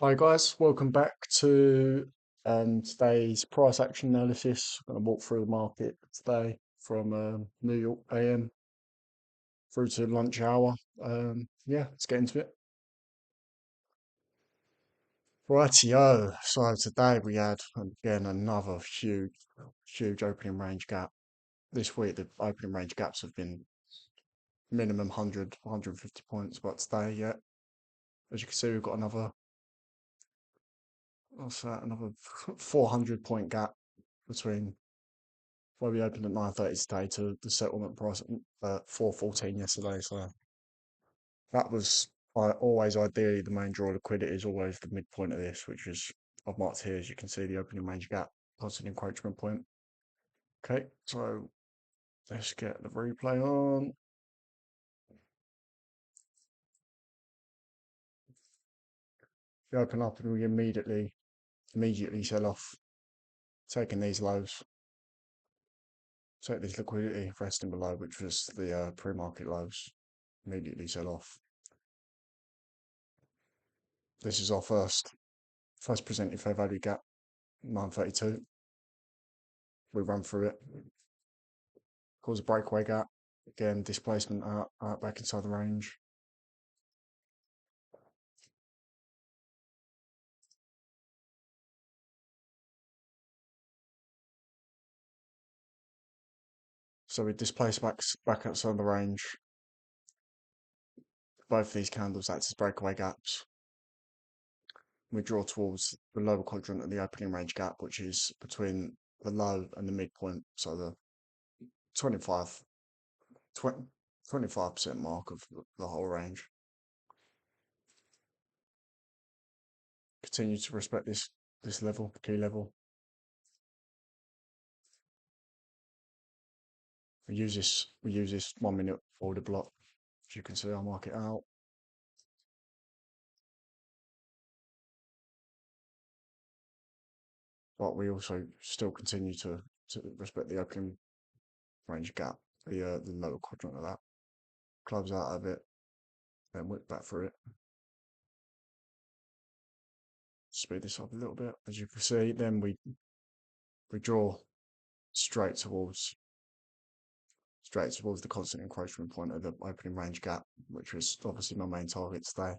Hi guys, welcome back to today's price action analysis. I'm going to walk through the market today from New York AM through to lunch hour. Yeah, let's get into it. Rightio. So today we had again another huge opening range gap. This week the opening range gaps have been minimum 100, 150 points, but today, yeah, as you can see, we've got another 400 point gap between where we opened at 9:30 today to the settlement price at 4:14 yesterday. So that was always ideally the main draw. Liquidity is always the midpoint of this, which is I've marked here as you can see the opening range gap plus an encroachment point. Okay, so let's get the replay on. We open up and we immediately sell off, taking these lows. Take this liquidity resting below, which was the pre-market lows. Immediately sell off. This is our first presented fair value gap, 932. We run through it, cause a breakaway gap. Again, displacement out back inside the range. So we displace back outside the range. Both these candles act as breakaway gaps. We draw towards the lower quadrant of the opening range gap, which is between the low and the midpoint. So the 25, 25% mark of the whole range. Continue to respect this level, key level. We use this 1 minute order block. As you can see, I'll mark it out. But we also still continue to respect the opening range gap, the lower quadrant of that. Close out of it, then whip back through it. Speed this up a little bit, as you can see. Then we draw straight towards the constant encroachment point of the opening range gap, which was obviously my main target today.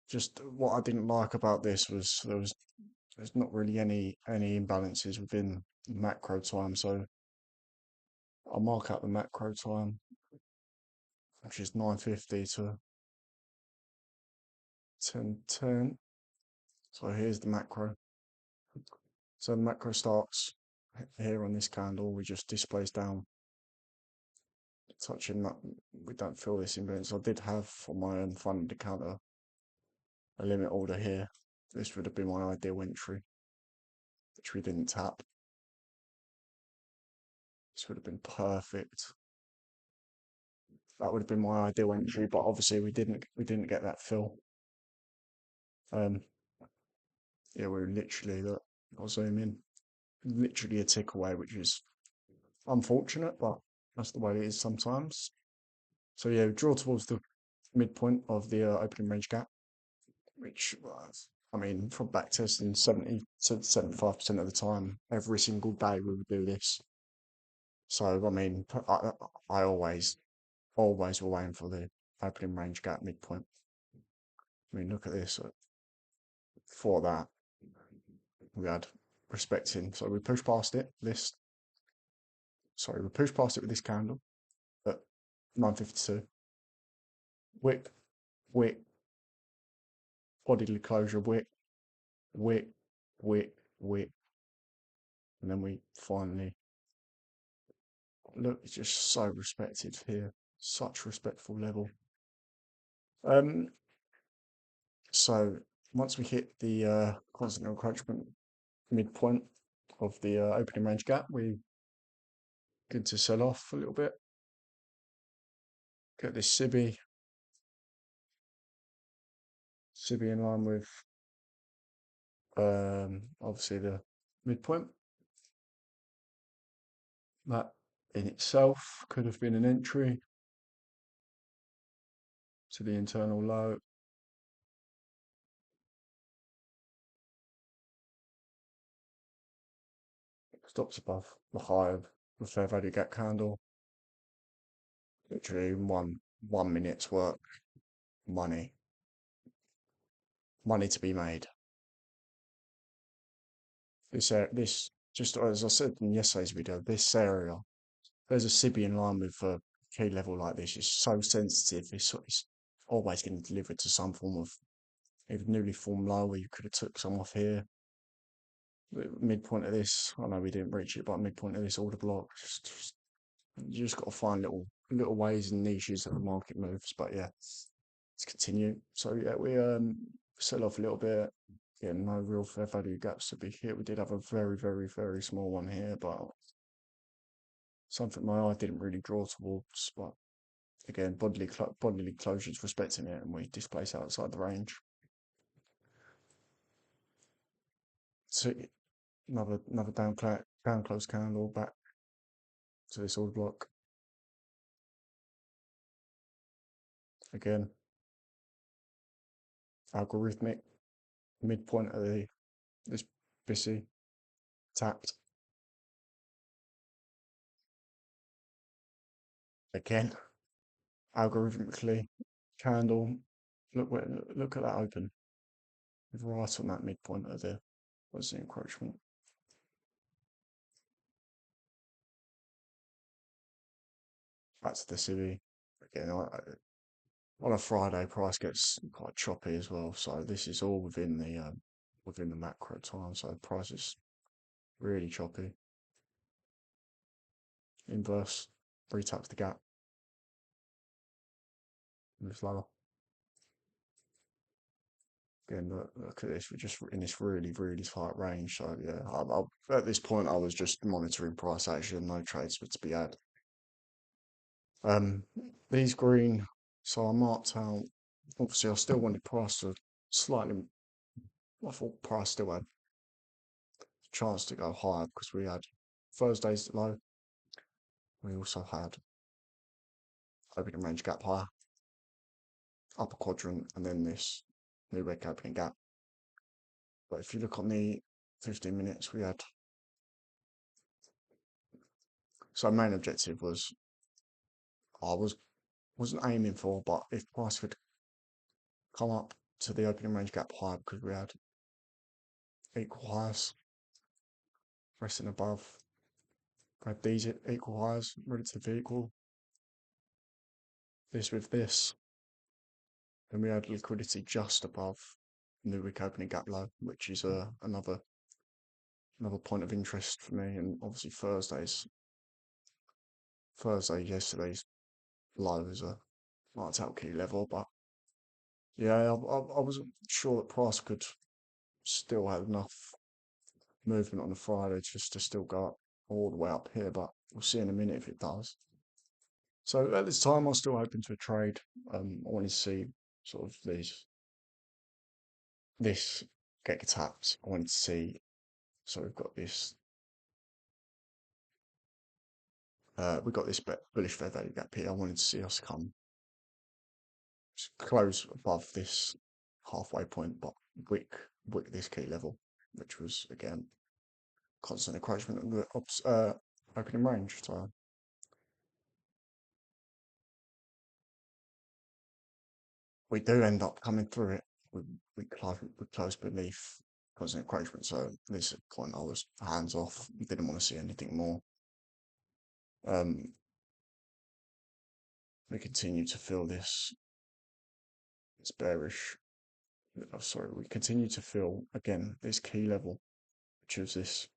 Just what I didn't like about this was there's not really any imbalances within macro time. So I'll mark out the macro time, which is 9:50 to 10:10. So here's the macro. So the macro starts here on this candle. We just displace down, touching that. We don't feel this imbalance. I did have on my own funded account a limit order here. This would have been my ideal entry, which we didn't tap. This would have been perfect. That would have been my ideal entry, but obviously we didn't get that fill. Yeah, we're literally, look, I'll zoom in, literally a tick away, which is unfortunate, but that's the way it is sometimes. So yeah, we draw towards the midpoint of the opening range gap, which was, I mean, from back testing 70 to 75% of the time, every single day we would do this. So, I mean, I always will aim for the opening range gap midpoint. I mean, look at this. For that, we had respecting. So we push past it. We push past it with this candle at 9:52. Wick, wick, bodily closure, wick, wick, wick, wick, and then we finally look. It's just so respected here, such respectful level. So once we hit the constant encroachment midpoint of the opening range gap, we good to sell off a little bit. Get this SIBI in line with obviously the midpoint. That in itself could have been an entry to the internal low. stops above the high of the fair value gap candle. Literally in one minute's work, money, money to be made. This just as I said in yesterday's video, this area, there's a Sibian line with a key level like this. It's so sensitive. It's always getting delivered to some form of either newly formed low where you could have took some off here. The midpoint of this, I know we didn't reach it, but midpoint of this order block, you just got to find little ways and niches that the market moves. But yeah, let's continue. So yeah, we sell off a little bit. Yeah, no real fair value gaps to be hit. We did have a very small one here, but something my eye didn't really draw towards. But again, bodily closures respecting it, and we displace outside the range. So another down close candle back to this order block. Again, algorithmic midpoint of this BISI tapped again. Algorithmically, candle. Look at that open. Right on that midpoint of what's the encroachment. Back to the city. Again, on a Friday, price gets quite choppy as well. So this is all within the macro time. So price is really choppy. Inverse, retaps the gap, moves lower. Again, look at this. We're just in this really tight range. So yeah, at this point, I was just monitoring price action. No trades were to be had. These green. So I marked out. Obviously, I still wanted price to slightly. I thought price still had a chance to go higher because we had Thursday's low. We also had opening range gap higher, upper quadrant, and then this new red opening gap. But if you look on the 15 minutes, we had. So main objective was I wasn't aiming for, but if price could come up to the opening range gap higher because we had equal highs, resting above, grab these equal highs, relatively equal. This with this, then we had liquidity just above new week opening gap low, which is another point of interest for me. And obviously yesterday's low is a marked out key level, but yeah, I wasn't sure that price could still have enough movement on the Friday just to still go up all the way up here, but we'll see in a minute if it does. So at this time, I was still open to a trade. I wanted to see sort of this get tapped. I wanted to see. So we've got this. We've got this bullish fair value gap here. I wanted to see us come close above this halfway point, but wick this key level, which was again constant encroachment of the opening range. So we do end up coming through it. We close beneath constant encroachment. So this point I was hands off. Didn't want to see anything more. We continue to feel this bearish. Oh, sorry, we continue to feel again this key level, which is this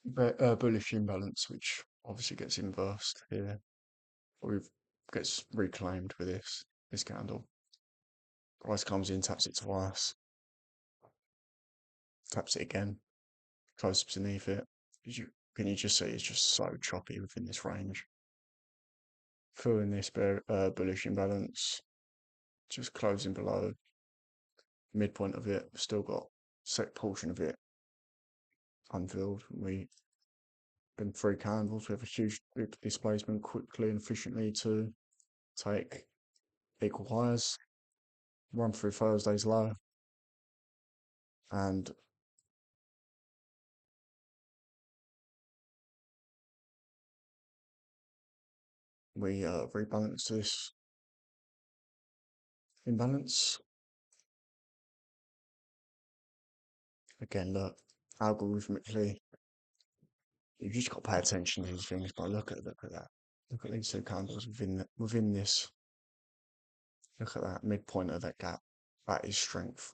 bullish imbalance, which obviously gets inversed here. Or gets reclaimed with this candle. Price comes in, taps it twice, taps it again, closes beneath it. Can you just see it's just so choppy within this range? Filling this bullish imbalance, just closing below midpoint of it. Still got set portion of it unfilled. We been 3 candles. We have a huge displacement quickly and efficiently to take equal highs, run through Thursday's low, and we rebalance this imbalance. Again, look, algorithmically, you've just got to pay attention to these things. But look at that. Look at these two candles within this. Look at that midpoint of that gap. That is strength.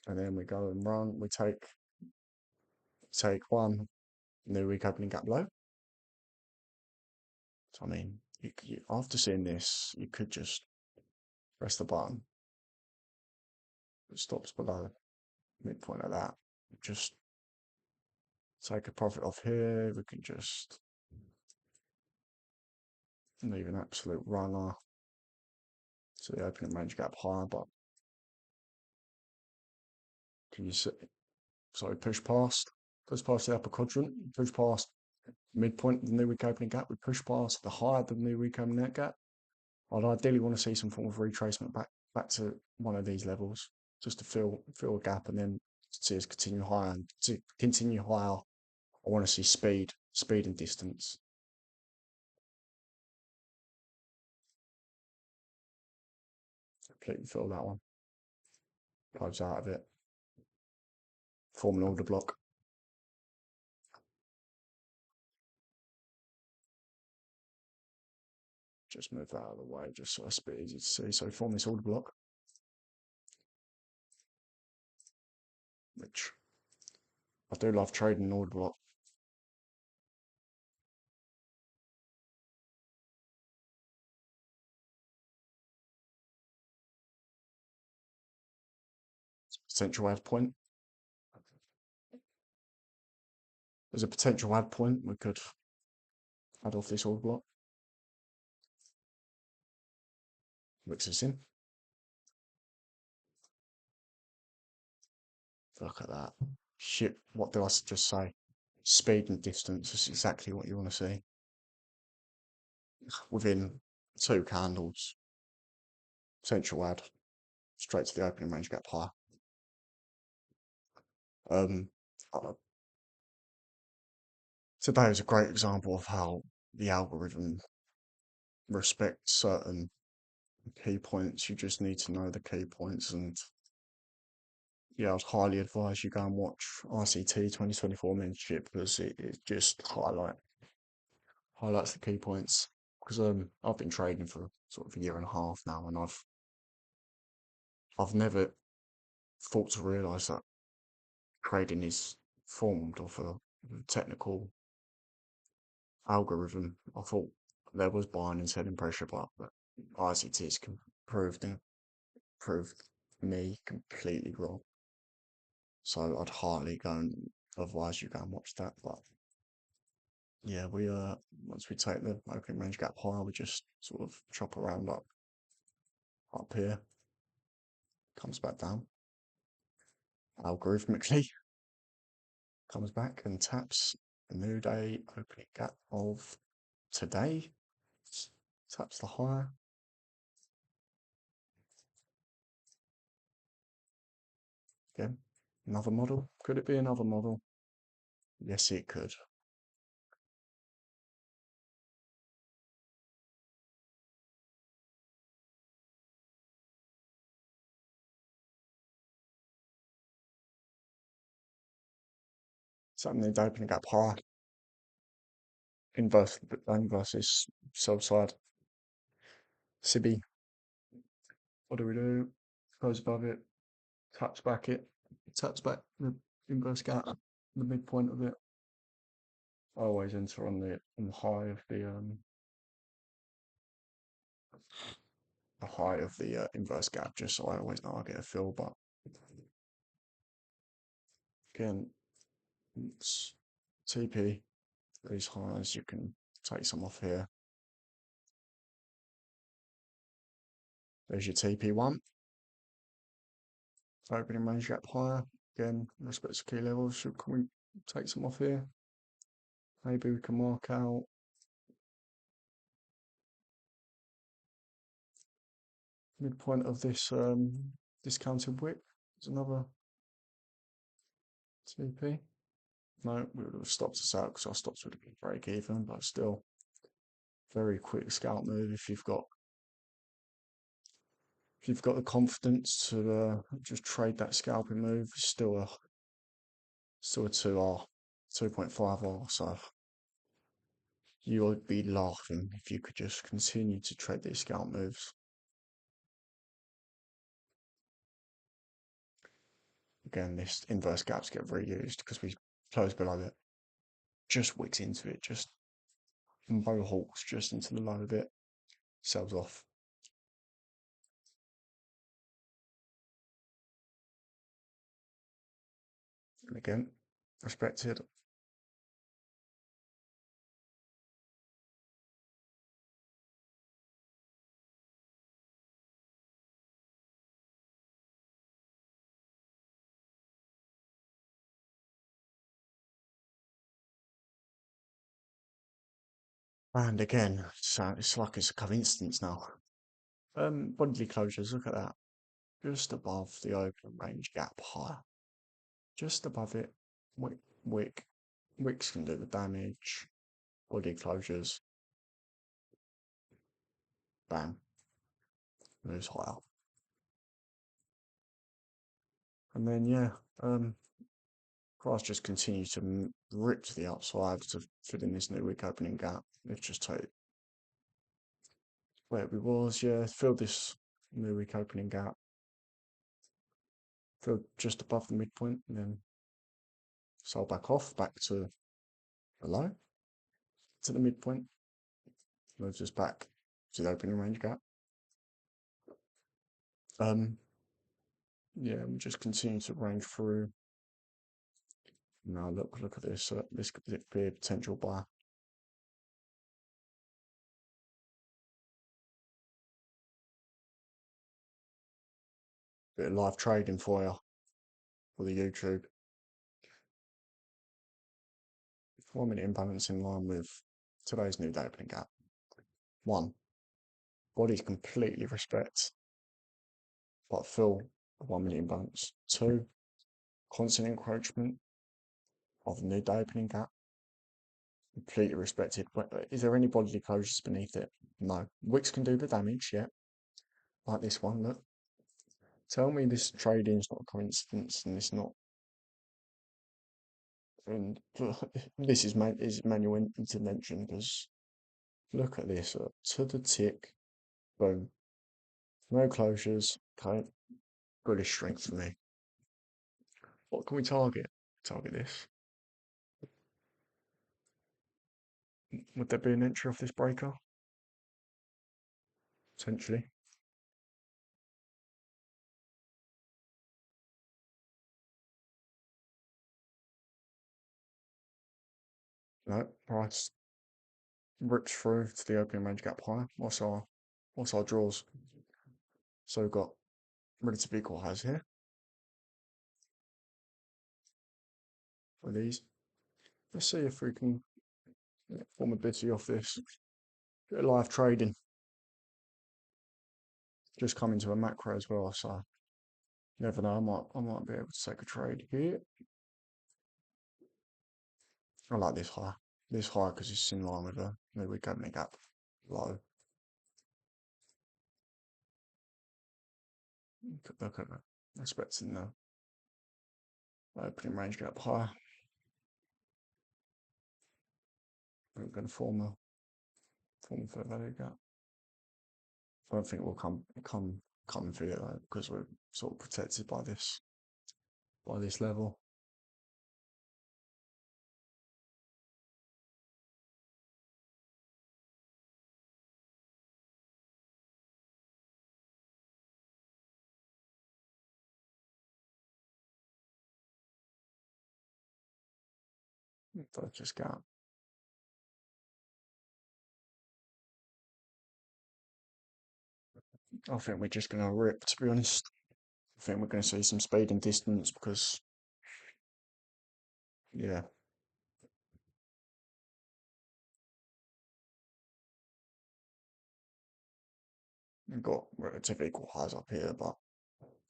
And then we go and run. We take one new week opening gap low. So I mean, after seeing this, you could just press the button. It stops below midpoint of that. Just take a profit off here. We can just leave an absolute runner to the opening range gap higher, but can you see? So push past the upper quadrant, push past midpoint of the new week opening gap. We push past the higher of the new week opening net gap. I'd ideally want to see some form of retracement back to one of these levels, just to fill a gap, and then see us continue higher. And to continue higher, I want to see speed and distance. Completely fill that one. Close out of it. Form an order block. Just move that out of the way, just so it's a bit easy to see. So form this order block, which I do love trading an order block. Potential add point. There's a potential add point. We could add off this order block. Mix this in. Look at that. Shit, what did I just say? Speed and distance is exactly what you want to see. Within 2 candles, potential add, straight to the opening range gap higher. Today is a great example of how the algorithm respects certain key points. You just need to know the key points, and yeah, I'd highly advise you go and watch ICT 2024 Mentorship, because it just highlights the key points. Because I've been trading for sort of a year and a half now, and I've never thought to realise that trading is formed off a technical algorithm. I thought there was buying and selling pressure, but ICT has proved me completely wrong. So I'd highly go and advise you go and watch that. But yeah, we once we take the opening range gap higher, we just sort of chop around up here, comes back down algorithmically, comes back and taps the new day opening gap of today, taps the higher. Again, another model. Could it be another model? Yes, it could. Something needs opening gap higher. Inverse is sellside. Sibby. What do? Goes above it, taps back the inverse gap, the midpoint of it. I always enter on the high of the inverse gap, just so I always know I get a fill. But again, it's TP these highs. You can take some off here. There's your TP1. Opening range gap higher. Again, respects key levels. Can we take some off here? Maybe we can mark out midpoint of this discounted wick. There's another TP. No, we would have stopped us out because our stops would have been break even, but still, very quick scalp move if you've got the confidence to just trade that scalping move. It's still a 2R, 2.5R, so you would be laughing if you could just continue to trade these scalp moves. Again, this inverse gaps get reused because we close below it. Just wicks into it, just mohawks just into the low of it, sells off. And again, respected. And again, so it's like it's a coincidence now. Bodily closures, look at that. Just above the open range gap higher. Just above it. Wick, wick. Wicks can do the damage. Body closures. Bang. Moves higher. And then, yeah, price just continues to rip to the upside to fit in this new wick opening gap. Let's just take where we was, yeah, filled this new wick opening gap. Filled just above the midpoint and then sold back off, back to below, to the midpoint. Moves us back to the opening range gap. Yeah, we just continue to range through. Now look at this. This could be a potential buy. Bit of live trading for you for the YouTube. 1 minute imbalance in line with today's new day opening gap. 1. Bodies completely respect, but fill the 1 minute imbalance. 2. Constant encroachment of the new day opening gap. Completely respected. Is there any bodily closures beneath it? No. Wicks can do the damage, yeah. Like this one, look. Tell me this trading is not a coincidence and it's not. And this is manual intervention because look at this to the tick, boom, no closures. Okay, bullish strength for me. What can we target? Target this. Would there be an entry off this breaker? Potentially. No, price rips through to the opening range gap higher. What's our draws? So we've got relative equal highs here for these. Let's see if we can form a bitty off this. Bit of live trading. Just come into a macro as well, so you never know. I might be able to take a trade here. I like this high. This high because it's in line with a new week opening gap low. Look at that. Expecting the opening range gap high. We're going to form a fair value gap. I don't think we'll come through it though because we're sort of protected by this level. Purchase gap. I think we're just going to rip, to be honest. I think we're going to see some speed and distance because, yeah, we've got relative equal highs up here, but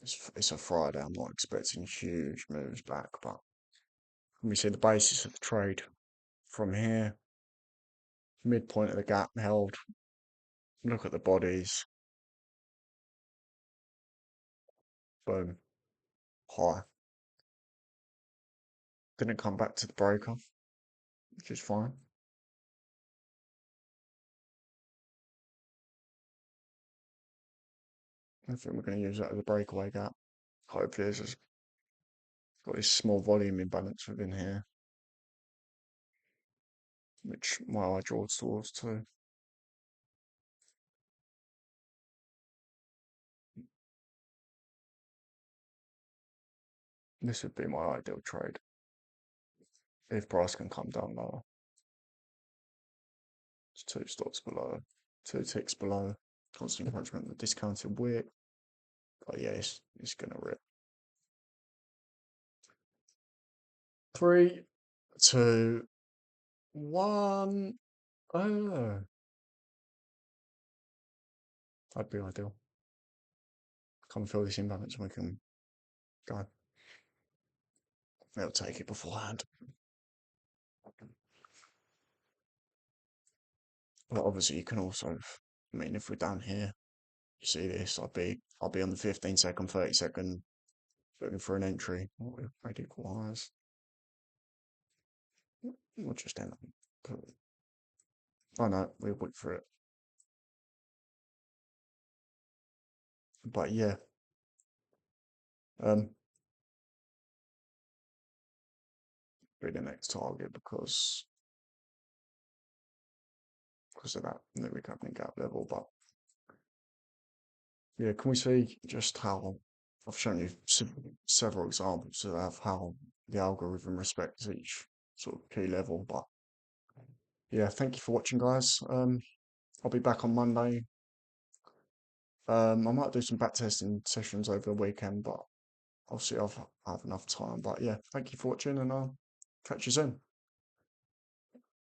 it's a Friday. I'm not expecting huge moves back, but And we see the basis of the trade from here, midpoint of the gap held. Look at the bodies. Boom. High. Didn't come back to the breaker, which is fine. I think we're going to use that as a breakaway gap. Hopefully there's got this small volume imbalance within here, which my eye draws towards too. This would be my ideal trade if price can come down lower. It's 2 stops below, 2 ticks below. Constant encouragement, the discounted wick. But yeah, it's gonna rip. 3, 2, 1. Oh, that'd be ideal. Come fill this imbalance and we can go. They'll take it beforehand. But obviously you can also, I mean, if we're down here, you see this, I'll be on the 15-second, 30-second looking for an entry. What we've made equal highs. We'll just end up. Oh no, we'll wait for it. But yeah, be the next target because of that new recovery gap level. But yeah, can we see just how I've shown you several examples of how the algorithm respects each sort of key level. But yeah, thank you for watching, guys. I'll be back on Monday. I might do some back testing sessions over the weekend, but I'll see if I have enough time. But yeah, thank you for watching, and I'll catch you soon.